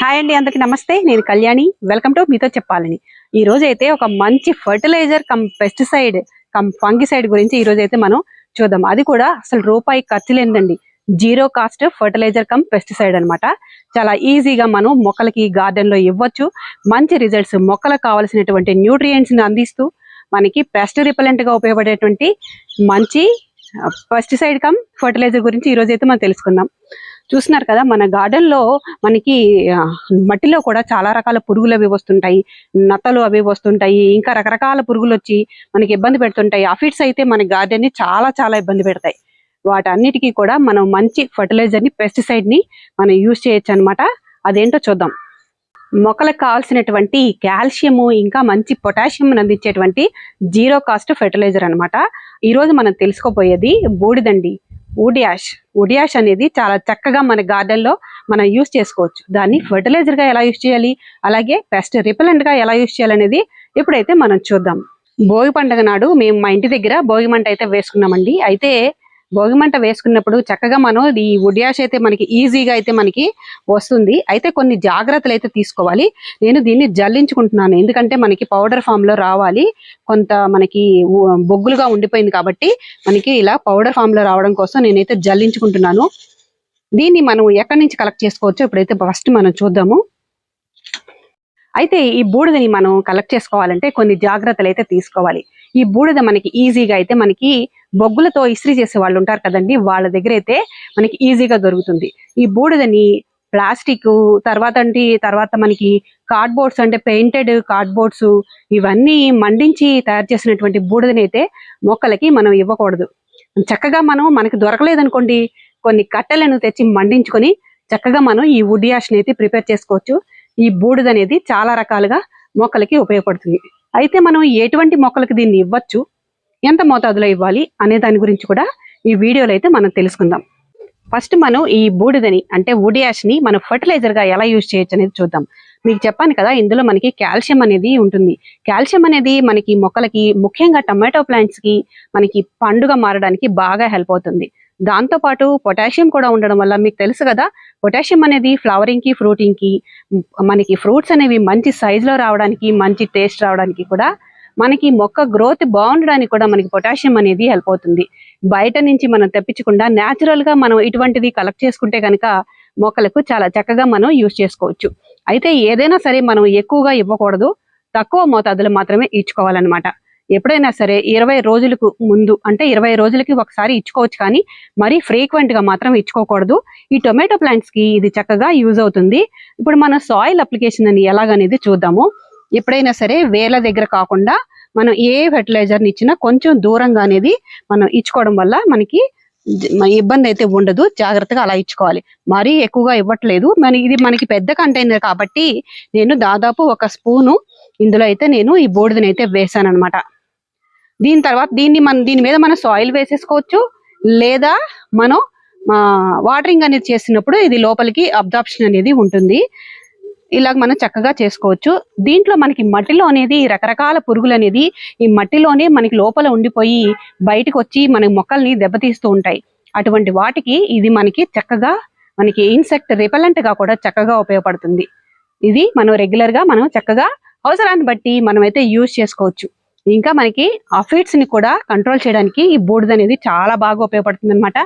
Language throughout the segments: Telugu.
హాయ్ అండి, అందరికి నమస్తే. నేను కళ్యాణి. వెల్కమ్ టు మీతో చెప్పాలని. ఈ రోజు అయితే ఒక మంచి fertilizer cum pesticide cum fungicide గురించి ఈ రోజు అయితే మనం చూద్దాం. అది కూడా అసలు రూపాయి ఖర్చు లేదండి. Zero cost fertilizer cum pesticide అనమాట. చాలా ఈజీగా మనం మొక్కలకి గార్డెన్ లో ఇవ్వచ్చు. మంచి రిజల్ట్స్, మొక్కలకు కావాల్సినటువంటి న్యూట్రియంట్స్ ని అందిస్తూ మనకి పెస్ట్ రిపెలెంట్ గా ఉపయోగపడేటువంటి మంచి పెస్టిసైడ్ కమ్ ఫర్టిలైజర్ గురించి ఈ రోజు అయితే మనం తెలుసుకుందాం. చూస్తున్నారు కదా, మన గార్డెన్ లో మనకి మట్టిలో కూడా చాలా రకాల పురుగులు అవి వస్తుంటాయి, నత్తలు అవి వస్తుంటాయి, ఇంకా రకరకాల పురుగులు వచ్చి మనకి ఇబ్బంది పెడుతుంటాయి. అఫిడ్స్ అయితే మన గార్డెన్ ని చాలా చాలా ఇబ్బంది పెడతాయి. వాటన్నిటికీ కూడా మనం మంచి ఫర్టిలైజర్ ని, పెస్టిసైడ్ ని మనం యూజ్ చేయొచ్చు అనమాట. అదేంటో చూద్దాం. మొక్కలకు కావాల్సినటువంటి కాల్షియము ఇంకా మంచి పొటాషియం అందించేటువంటి జీరో కాస్ట్ ఫెర్టిలైజర్ అనమాట. ఈ రోజు మనం తెలుసుకోబోయేది బూడిదండి. వుడ్ యాష్ అనేది చాలా చక్కగా మన గార్డెన్ లో మనం యూజ్ చేసుకోవచ్చు. దాన్ని ఫర్టిలైజర్ గా ఎలా యూజ్ చేయాలి, అలాగే పెస్ట్ రిపెలెంట్ గా ఎలా యూజ్ చేయాలనేది ఇప్పుడైతే మనం చూద్దాం. భోగి పండుగ నాడు మేము మా ఇంటి దగ్గర భోగి మంట అయితే వేసుకున్నామండి. అయితే భోగి మంట వేసుకున్నప్పుడు చక్కగా మనం ఈ వుడ్ యాష్ అయితే మనకి ఈజీగా అయితే మనకి వస్తుంది. అయితే కొన్ని జాగ్రత్తలు అయితే తీసుకోవాలి. నేను దీన్ని జల్లించుకుంటున్నాను, ఎందుకంటే మనకి పౌడర్ ఫామ్ లో రావాలి. కొంత మనకి బొగ్గులుగా ఉండిపోయింది కాబట్టి మనకి ఇలా పౌడర్ ఫామ్ లో రావడం కోసం నేనైతే జల్లించుకుంటున్నాను. దీన్ని మనం ఎక్కడి నుంచి కలెక్ట్ చేసుకోవచ్చో ఇప్పుడైతే ఫస్ట్ మనం చూద్దాము. అయితే ఈ బూడిదని మనం కలెక్ట్ చేసుకోవాలంటే కొన్ని జాగ్రత్తలు అయితే తీసుకోవాలి. ఈ బూడిద మనకి ఈజీగా అయితే మనకి బొగ్గులతో ఇస్త్రీ చేసే వాళ్ళు ఉంటారు కదండి, వాళ్ళ దగ్గర అయితే మనకి ఈజీగా దొరుకుతుంది. ఈ బూడిదని ప్లాస్టిక్ తర్వాత మనకి కార్డ్బోర్డ్స్, అంటే పెయింటెడ్ కార్డ్బోర్డ్స్, ఇవన్నీ మండించి తయారు చేసినటువంటి బూడిదని అయితే మొక్కలకి మనం ఇవ్వకూడదు. చక్కగా మనకి దొరకలేదనుకోండి, కొన్ని కట్టెలను తెచ్చి మండించుకొని చక్కగా మనం ఈ వుడ్ యాష్ ని అయితే ప్రిపేర్ చేసుకోవచ్చు. ఈ బూడిద అనేది చాలా రకాలుగా మొక్కలకి ఉపయోగపడుతుంది. అయితే మనం ఎటువంటి మొక్కలకి దీన్ని ఇవ్వచ్చు, ఎంత మోతాదులో ఇవ్వాలి అనే దాని గురించి కూడా ఈ వీడియోలో అయితే మనం తెలుసుకుందాం. ఫస్ట్ మనం ఈ బూడిదని అంటే వుడ్ యాష్ ని మనం ఫర్టిలైజర్ గా ఎలా యూజ్ చేయొచ్చు అనేది చూద్దాం. మీకు చెప్పాను కదా, ఇందులో మనకి కాల్షియం అనేది ఉంటుంది. కాల్షియం అనేది మనకి మొక్కలకి, ముఖ్యంగా టమాటో ప్లాంట్స్ కి మనకి పండుగ మారడానికి బాగా హెల్ప్ అవుతుంది. దాంతో పాటు పొటాషియం కూడా ఉండడం వల్ల, మీకు తెలుసు కదా, పొటాషియం అనేది ఫ్లవరింగ్ కి, ఫ్రూటింగ్ కి, మనకి ఫ్రూట్స్ అనేవి మంచి సైజ్ లో రావడానికి, మంచి టేస్ట్ రావడానికి కూడా, మనకి మొక్క గ్రోత్ బాగుండడానికి కూడా మనకి పొటాషియం అనేది హెల్ప్ అవుతుంది. బయట నుంచి మనం తెప్పించకుండా న్యాచురల్ గా మనం ఇటువంటిది కలెక్ట్ చేసుకుంటే కనుక మొక్కలకు చాలా చక్కగా మనం యూజ్ చేసుకోవచ్చు. అయితే ఏదైనా సరే మనం ఎక్కువగా ఇవ్వకూడదు, తక్కువ మోతాదులో మాత్రమే ఇచ్చుకోవాలన్నమాట. ఎప్పుడైనా సరే 20 రోజులకు ముందు, అంటే 20 రోజులకి ఒకసారి ఇచ్చుకోవచ్చు, కానీ మరీ ఫ్రీక్వెంట్ గా మాత్రం ఇచ్చుకోకూడదు. ఈ టొమాటో ప్లాంట్స్ కి ఇది చక్కగా యూజ్ అవుతుంది. ఇప్పుడు మన సాయిల్ అప్లికేషన్ అని ఎలాగనేది చూద్దాము. ఎప్పుడైనా సరే వేర్ల దగ్గర కాకుండా మనం ఏ ఫెర్టిలైజర్ ని ఇచ్చినా కొంచెం దూరంగా అనేది మనం ఇచ్చుకోవడం వల్ల మనకి ఇబ్బంది అయితే ఉండదు. జాగ్రత్తగా అలా ఇచ్చుకోవాలి. మరీ ఎక్కువగా ఇవ్వట్లేదు. ఇది మనకి పెద్ద కంటైనర్ కాబట్టి నేను దాదాపు 1 స్పూను ఇందులో అయితే నేను ఈ బూడిదని అయితే వేసాను అనమాట. దీని మీద మనం సాయిల్ వేసేసుకోవచ్చు, లేదా మనం వాటరింగ్ అనేది చేసినప్పుడు ఇది లోపలికి అబ్జార్ప్షన్ అనేది ఉంటుంది. ఇలాగ మనం చక్కగా చేసుకోవచ్చు. దీంట్లో మనకి మట్టిలో అనేది రకరకాల పురుగులు అనేది ఈ మట్టిలోనే మనకి లోపల ఉండిపోయి బయటకు వచ్చి మన మొక్కల్ని దెబ్బతీస్తూ ఉంటాయి. అటువంటి వాటికి ఇది మనకి చక్కగా మనకి ఇన్సెక్ట్ రిపెలెంట్ గా కూడా చక్కగా ఉపయోగపడుతుంది. ఇది మనం రెగ్యులర్ గా మనం చక్కగా అవసరాన్ని బట్టి మనం అయితే యూజ్ చేసుకోవచ్చు. ఇంకా మనకి అఫిడ్స్ ని కూడా కంట్రోల్ చేయడానికి ఈ బూడిద అనేది చాలా బాగా ఉపయోగపడుతుంది అనమాట.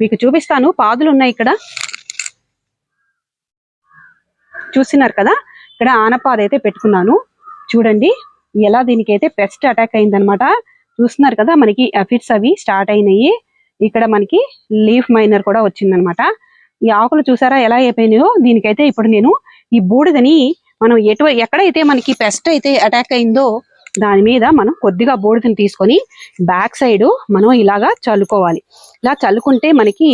మీకు చూపిస్తాను. పాదులు ఉన్నాయి ఇక్కడ, చూస్తున్నారు కదా, ఇక్కడ ఆనపాద అయితే పెట్టుకున్నాను. చూడండి ఎలా దీనికైతే పెస్ట్ అటాక్ అయిందనమాట. చూస్తున్నారు కదా, మనకి అఫిడ్స్ అవి స్టార్ట్ అయినాయి. ఇక్కడ మనకి లీఫ్ మైనర్ కూడా వచ్చిందనమాట. ఈ ఆకులు చూసారా ఎలా అయిపోయినాయో. దీనికైతే ఇప్పుడు నేను ఈ బూడిదని మనం ఎక్కడైతే మనకి పెస్ట్ అయితే అటాక్ అయిందో దాని మీద మనం కొద్దిగా బూడిదని తీసుకొని బ్యాక్ సైడ్ మనం ఇలాగా చల్లుకోవాలి. ఇలా చల్లుకుంటే మనకి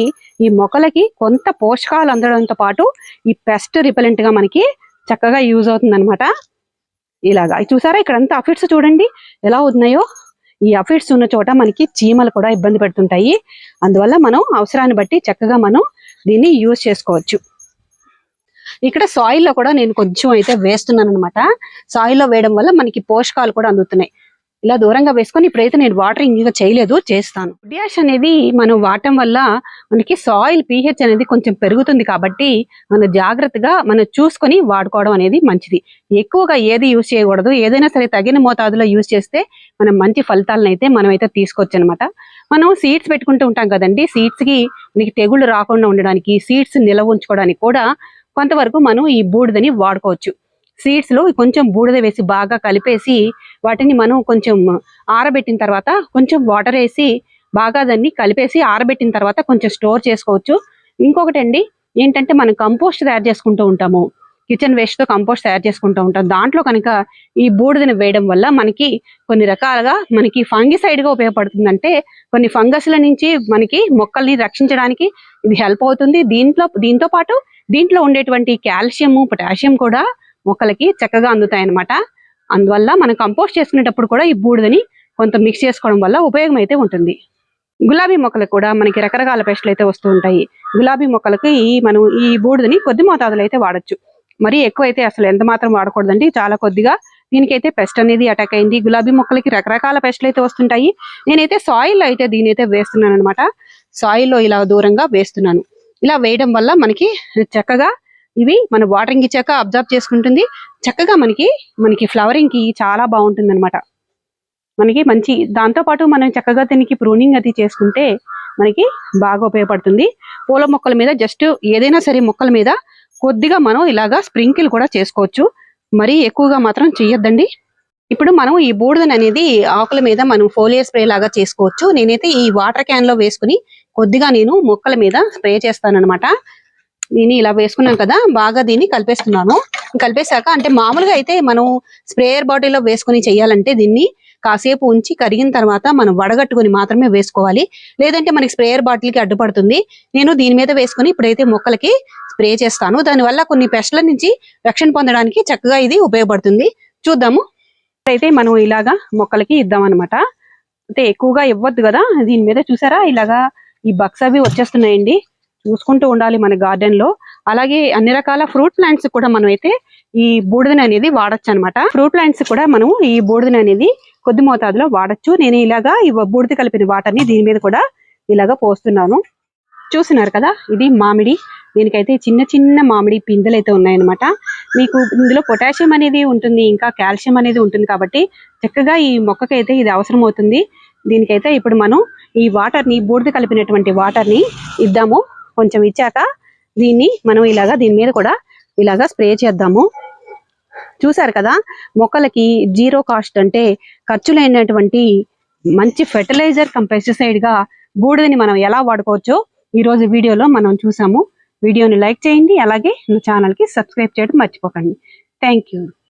ఈ మొక్కలకి కొంత పోషకాలు అందడంతో పాటు ఈ పెస్ట్ రిపెలెంట్ గా మనకి చక్కగా యూజ్ అవుతుంది అనమాట. ఇలాగా చూసారా, ఇక్కడంతా అఫిడ్స్ చూడండి ఎలా ఉన్నాయో. ఈ అఫిడ్స్ ఉన్న చోట మనకి చీమలు కూడా ఇబ్బంది పెడుతుంటాయి. అందువల్ల మనం అవసరాన్ని బట్టి చక్కగా మనం దీన్ని యూజ్ చేసుకోవచ్చు. ఇక్కడ సాయిల్ లో కూడా నేను కొంచెం అయితే వేస్తున్నాను అనమాట. సాయిల్ లో వేయడం వల్ల మనకి పోషకాలు కూడా అందుతున్నాయి. ఇలా దూరంగా వేసుకొని ఇప్పుడైతే నేను వాటరింగ్ ఇంకా చేయలేదు, చేస్తాను. వుడ్ యాష్ అనేది మనం వాడటం వల్ల మనకి సాయిల్ pH అనేది కొంచెం పెరుగుతుంది కాబట్టి మనం జాగ్రత్తగా మనం చూసుకొని వాడుకోవడం అనేది మంచిది. ఎక్కువగా ఏది యూజ్ చేయకూడదు. ఏదైనా సరే తగిన మోతాదులో యూజ్ చేస్తే మనం మంచి ఫలితాలను అయితే మనమైతే తీసుకోవచ్చు అనమాట. మనం సీడ్స్ పెట్టుకుంటూ ఉంటాం కదండి, సీడ్స్ కి మనకి తెగుళ్ళు రాకుండా ఉండడానికి, సీడ్స్ నిల్వ ఉంచుకోవడానికి కూడా కొంతవరకు మనం ఈ బూడిదని వాడుకోవచ్చు. సీడ్స్ లో కొంచెం బూడిద వేసి బాగా కలిపేసి వాటిని మనం కొంచెం ఆరబెట్టిన తర్వాత కొంచెం వాటర్ వేసి బాగా దాన్ని కలిపేసి ఆరబెట్టిన తర్వాత కొంచెం స్టోర్ చేసుకోవచ్చు. ఇంకొకటి అండి ఏంటంటే మనం కంపోస్ట్ తయారు చేసుకుంటూ ఉంటాము, కిచెన్ వేస్ట్ తో కంపోస్ట్ తయారు చేసుకుంటూ ఉంటాం. దాంట్లో కనుక ఈ బూడిదని వేయడం వల్ల మనకి కొన్ని రకాలుగా మనకి ఫంగిసైడ్ గా ఉపయోగపడుతుంది. అంటే కొన్ని ఫంగస్ల నుంచి మనకి మొక్కల్ని రక్షించడానికి ఇది హెల్ప్ అవుతుంది. దీంతో పాటు దీంట్లో ఉండేటువంటి కాల్షియం, పొటాషియం కూడా మొక్కలకి చక్కగా అందుతాయి అన్నమాట. అందువల్ల మనం కంపోస్ట్ చేసుకునేటప్పుడు కూడా ఈ బూడిదని కొంత మిక్స్ చేసుకోవడం వల్ల ఉపయోగం అయితే ఉంటుంది. గులాబీ మొక్కలకు కూడా మనకి రకరకాల పెస్టులు అయితే వస్తూ ఉంటాయి. గులాబీ మొక్కలకి మనం ఈ బూడిదని కొద్ది మోతాదులో అయితే వాడచ్చు. మరి ఎక్కువ అయితే అసలు ఎంత మాత్రం వాడకూడదండి, చాలా కొద్దిగా. దీనికైతే పెస్ట్ అనేది అటాక్ అయింది. గులాబీ మొక్కలకి రకరకాల పెస్టులు అయితే వస్తుంటాయి. నేనైతే సాయిల్ అయితే దీనైతే వేస్తున్నాను అనమాట. సాయిల్లో ఇలా దూరంగా వేస్తున్నాను. ఇలా వేయడం వల్ల మనకి చక్కగా ఇవి మన వాటరింగ్ ఇచ్చాక అబ్జర్వ్ చేసుకుంటుంది. చక్కగా మనకి ఫ్లవరింగ్ కి చాలా బాగుంటుంది అనమాట. మనకి మంచి దాంతో పాటు మనం చక్కగా దీనికి ప్రూనింగ్ అది చేసుకుంటే మనకి బాగా ఉపయోగపడుతుంది. పూల మొక్కల మీద జస్ట్ ఏదైనా సరే మొక్కల మీద కొద్దిగా మనం ఇలాగా స్ప్రింకిల్ కూడా చేసుకోవచ్చు. మరీ ఎక్కువగా మాత్రం చెయ్యొద్దండి. ఇప్పుడు మనం ఈ బూడిదని అనేది ఆకుల మీద మనం ఫోలియర్ స్ప్రే లాగా చేసుకోవచ్చు. నేనైతే ఈ వాటర్ క్యాన్ లో వేసుకుని కొద్దిగా నేను మొక్కల మీద స్ప్రే చేస్తాను అనమాట. నేను ఇలా వేసుకున్నాను కదా, బాగా దీన్ని కలిపేస్తున్నాను. కలిపేశాక అంటే మామూలుగా అయితే మనం స్ప్రేయర్ బాటిల్లో వేసుకుని చేయాలంటే దీన్ని కాసేపు ఉంచి కరిగిన తర్వాత మనం వడగట్టుకుని మాత్రమే వేసుకోవాలి. లేదంటే మనకి స్ప్రేయర్ బాటిల్కి అడ్డుపడుతుంది. నేను దీని మీద వేసుకుని ఇప్పుడైతే మొక్కలకి స్ప్రే చేస్తాను. దానివల్ల కొన్ని పెస్టుల నుంచి రక్షణ పొందడానికి చక్కగా ఇది ఉపయోగపడుతుంది. చూద్దాము. అయితే మనం ఇలాగా మొక్కలకి ఇద్దాం అనమాట. అంటే ఎక్కువగా ఇవ్వద్దు కదా. దీని మీద చూసారా ఇలాగా ఈ బక్స్ అవి వచ్చేస్తున్నాయండి. చూసుకుంటూ ఉండాలి మన గార్డెన్ లో. అలాగే అన్ని రకాల ఫ్రూట్ ప్లాంట్స్ కూడా మనం అయితే ఈ బూడిదని అనేది వాడచ్చు అనమాట. ఫ్రూట్ ప్లాంట్స్ కూడా మనం ఈ బూడిదని అనేది కొద్ది మోతాదులో వాడచ్చు. నేను ఇలాగా ఈ బూడిద కలిపిన వాటర్ ని దీని మీద కూడా ఇలాగా పోస్తున్నాను. చూస్తున్నారు కదా, ఇది మామిడి. దీనికైతే చిన్న చిన్న మామిడి పిందెలు అయితే ఉన్నాయన్నమాట. మీకు ఇందులో పొటాషియం అనేది ఉంటుంది, ఇంకా కాల్షియం అనేది ఉంటుంది కాబట్టి చక్కగా ఈ మొక్కకైతే ఇది అవసరం అవుతుంది. దీనికైతే ఇప్పుడు మనం ఈ వాటర్ ని బూడిద కలిపినటువంటి వాటర్ ని ఇద్దాము. కొంచెం ఇచ్చాక దీన్ని మనం ఇలాగా దీని మీద కూడా ఇలాగా స్ప్రే చేద్దాము. చూసారు కదా, మొక్కలకి జీరో కాస్ట్ అంటే ఖర్చు లేనటువంటి మంచి ఫెర్టిలైజర్ కమ్ పెస్టిసైడ్ గా బూడిదని మనం ఎలా వాడుకోవచ్చో ఈ రోజు వీడియోలో మనం చూసాము. వీడియోని లైక్ చేయండి, అలాగే నా ఛానల్ కి సబ్స్క్రైబ్ చేయడం మర్చిపోకండి. Thank you.